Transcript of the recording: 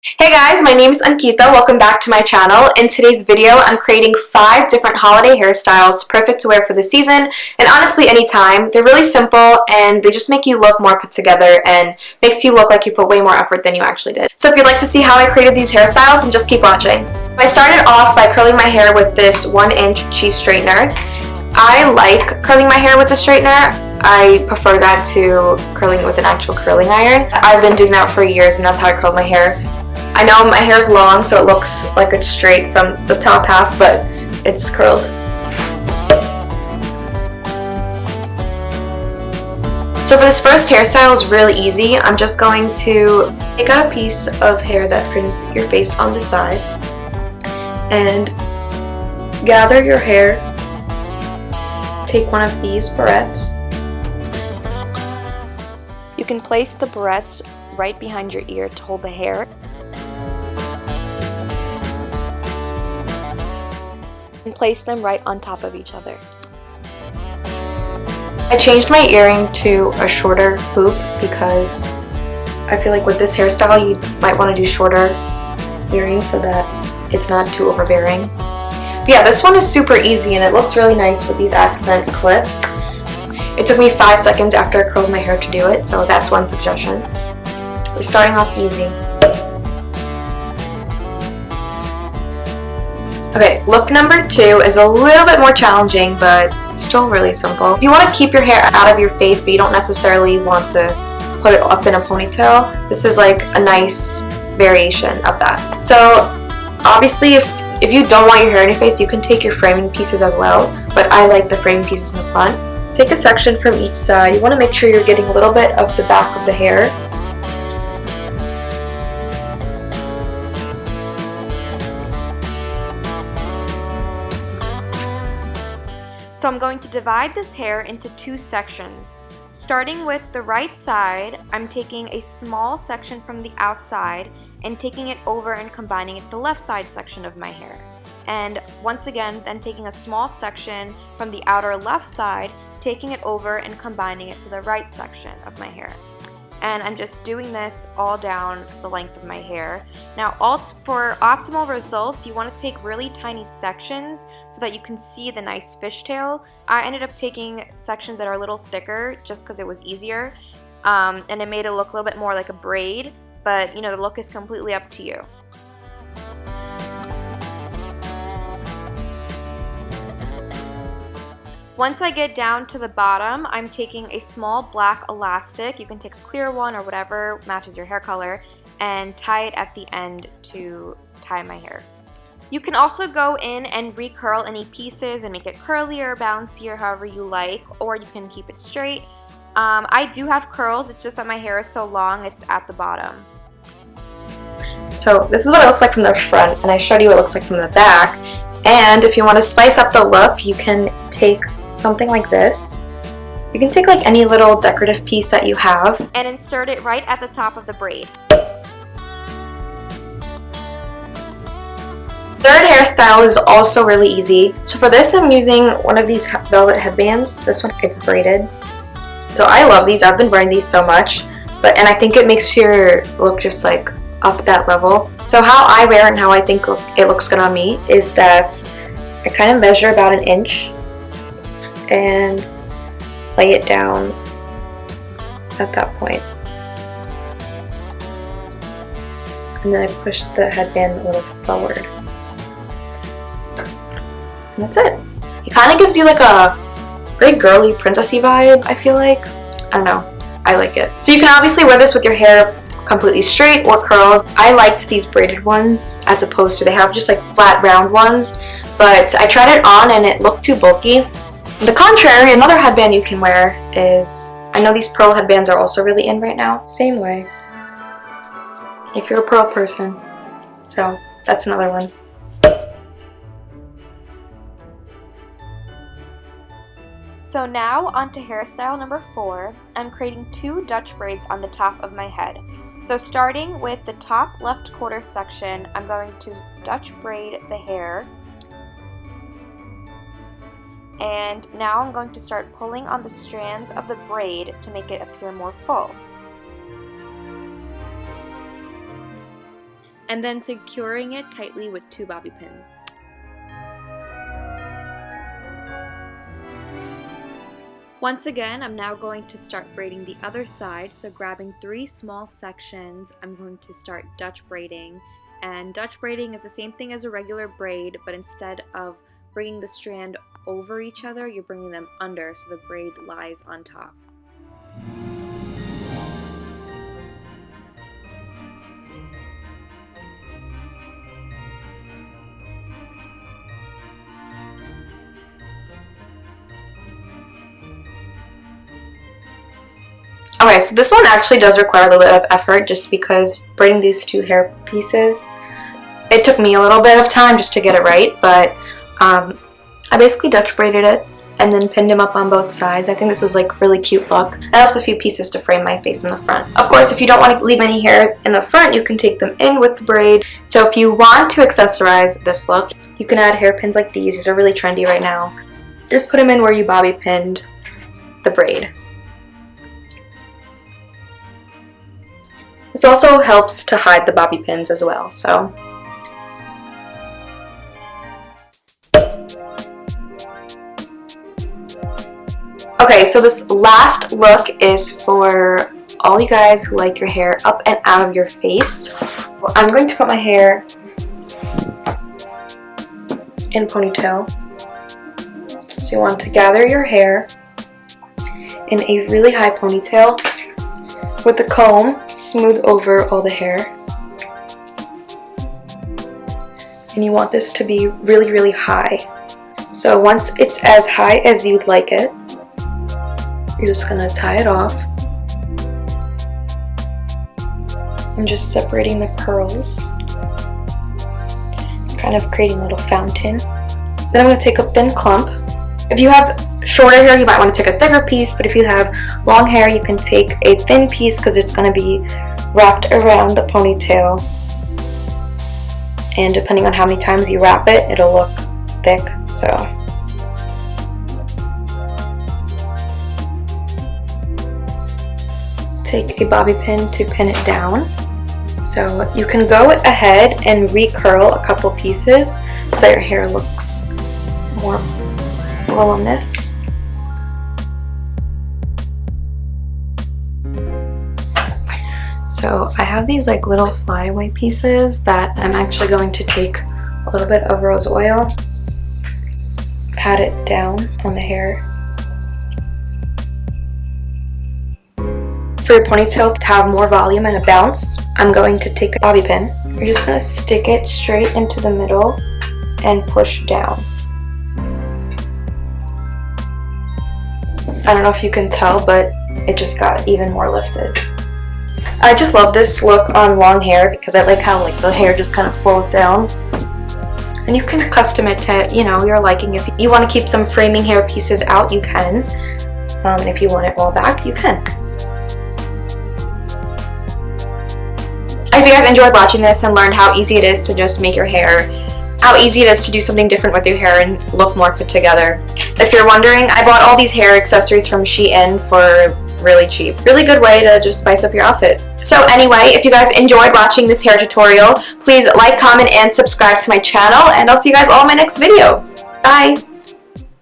Hey guys, my name is Ankita. Welcome back to my channel. In today's video, I'm creating 5 different holiday hairstyles perfect to wear for the season and honestly anytime. They're really simple and they just make you look more put together and makes you look like you put way more effort than you actually did. So if you'd like to see how I created these hairstyles, then just keep watching. I started off by curling my hair with this 1-inch cheese straightener. I like curling my hair with the straightener. I prefer that to curling with an actual curling iron. I've been doing that for years and that's how I curl my hair. I know my hair is long, so it looks like it's straight from the top half, but it's curled. So for this first hairstyle is really easy. I'm just going to take out a piece of hair that frames your face on the side and gather your hair. Take one of these barrettes. You can place the barrettes right behind your ear to hold the hair. And place them right on top of each other. I changed my earring to a shorter hoop because I feel like with this hairstyle you might want to do shorter earrings so that it's not too overbearing. But yeah, this one is super easy and it looks really nice with these accent clips. It took me 5 seconds after I curled my hair to do it, so that's one suggestion. We're starting off easy. Okay, look number 2 is a little bit more challenging, but still really simple. If you want to keep your hair out of your face, but you don't necessarily want to put it up in a ponytail, this is like a nice variation of that. So obviously if you don't want your hair in your face, you can take your framing pieces as well, but I like the framing pieces in the front. Take a section from each side. You want to make sure you're getting a little bit of the back of the hair. So I'm going to divide this hair into 2 sections. Starting with the right side, I'm taking a small section from the outside and taking it over and combining it to the left side section of my hair. And once again, then taking a small section from the outer left side, taking it over and combining it to the right section of my hair. And I'm just doing this all down the length of my hair. Now, for optimal results, you want to take really tiny sections so that you can see the nice fishtail. I ended up taking sections that are a little thicker just because it was easier, and it made it look a little bit more like a braid, but you know, the look is completely up to you. Once I get down to the bottom, I'm taking a small black elastic. You can take a clear one or whatever matches your hair color and tie it at the end to tie my hair. You can also go in and recurl any pieces and make it curlier, bouncier, however you like, or you can keep it straight. I do have curls, it's just that my hair is so long, it's at the bottom. So this is what it looks like from the front, and I showed you what it looks like from the back. And if you want to spice up the look, you can take something like this. You can take like any little decorative piece that you have and insert it right at the top of the braid. Third hairstyle is also really easy. So for this I'm using one of these velvet headbands. This one, it's braided. So I love these. I've been wearing these so much, and I think it makes your look just like up that level. So how I wear it and how I think it looks good on me is that I kind of measure about 1 inch and lay it down at that point. And then I push the headband a little forward. And that's it. It kind of gives you like a very girly, princessy vibe, I feel like. I don't know. I like it. So you can obviously wear this with your hair completely straight or curled. I liked these braided ones as opposed to they have just like flat round ones, but I tried it on and it looked too bulky. The contrary, another headband you can wear is, I know these pearl headbands are also really in right now. Same way. If you're a pearl person. So that's another one. So now onto hairstyle number 4. I'm creating 2 Dutch braids on the top of my head. So starting with the top left quarter section, I'm going to Dutch braid the hair. And now I'm going to start pulling on the strands of the braid to make it appear more full. and then securing it tightly with 2 bobby pins. Once again, I'm now going to start braiding the other side, so grabbing 3 small sections, I'm going to start Dutch braiding. And Dutch braiding is the same thing as a regular braid, but instead of bringing the strand over each other, you're bringing them under so the braid lies on top. Okay, so this one actually does require a little bit of effort just because braiding these 2 hair pieces, it took me a little bit of time just to get it right, but I basically Dutch braided it and then pinned them up on both sides. I think this was like really cute look. I left a few pieces to frame my face in the front. Of course, if you don't want to leave any hairs in the front, you can take them in with the braid. So if you want to accessorize this look, you can add hairpins like these. These are really trendy right now. Just put them in where you bobby pinned the braid. This also helps to hide the bobby pins as well, so. Okay, so this last look is for all you guys who like your hair up and out of your face. Well, I'm going to put my hair in a ponytail. So you want to gather your hair in a really high ponytail with the comb. Smooth over all the hair, and you want this to be really, really high. So once it's as high as you'd like it, you're just gonna tie it off. I'm just separating the curls, kind of creating a little fountain. Then I'm gonna take a thin clump. If you have shorter hair, you might want to take a thicker piece, but if you have long hair, you can take a thin piece because it's going to be wrapped around the ponytail. And depending on how many times you wrap it, it'll look thick. So take a bobby pin to pin it down. So you can go ahead and recurl a couple pieces so that your hair looks more voluminous. So I have these like little flyaway pieces that I'm actually going to take a little bit of rose oil, pat it down on the hair. For your ponytail to have more volume and a bounce, I'm going to take a bobby pin. You're just going to stick it straight into the middle and push down. I don't know if you can tell, but it just got even more lifted. I just love this look on long hair because I like how like the hair just kind of flows down. And you can custom it to, you know, your liking. If you want to keep some framing hair pieces out, you can. And if you want it all back, you can. I hope you guys enjoyed watching this and learned how easy it is to just make your hair, how easy it is to do something different with your hair and look more put together. If you're wondering, I bought all these hair accessories from SHEIN for really cheap. Really good way to just spice up your outfit. So anyway, if you guys enjoyed watching this hair tutorial, please like, comment, and subscribe to my channel, and I'll see you guys all in my next video. Bye!